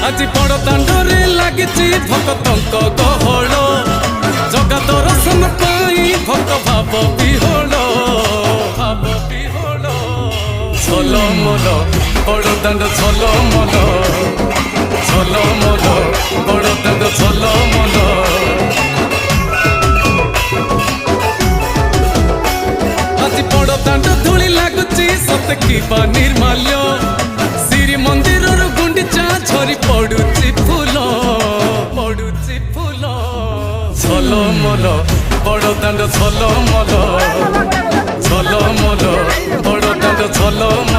আজি বড় দাଣ୍ଡরে লাগিছি ভক্তଙ୍କ গহଳ জগা দর্শন পাই ভক্ত ভাব বিহଳ ঝলমল বড় দাণ্ড ঝলমল ঝলমল বড় দাণ্ড ঝলমল আজি বড় দাণ্ড ধূলি লাগুছি সতে কিবা নির্মাল্য শ্রী মন্দিরর গুন্ডিচা ঝরি পড়ুছি ফুল ঝলমল বড় দাণ্ড ঝলমল ঝলমল বড় দাণ্ড ঝলমল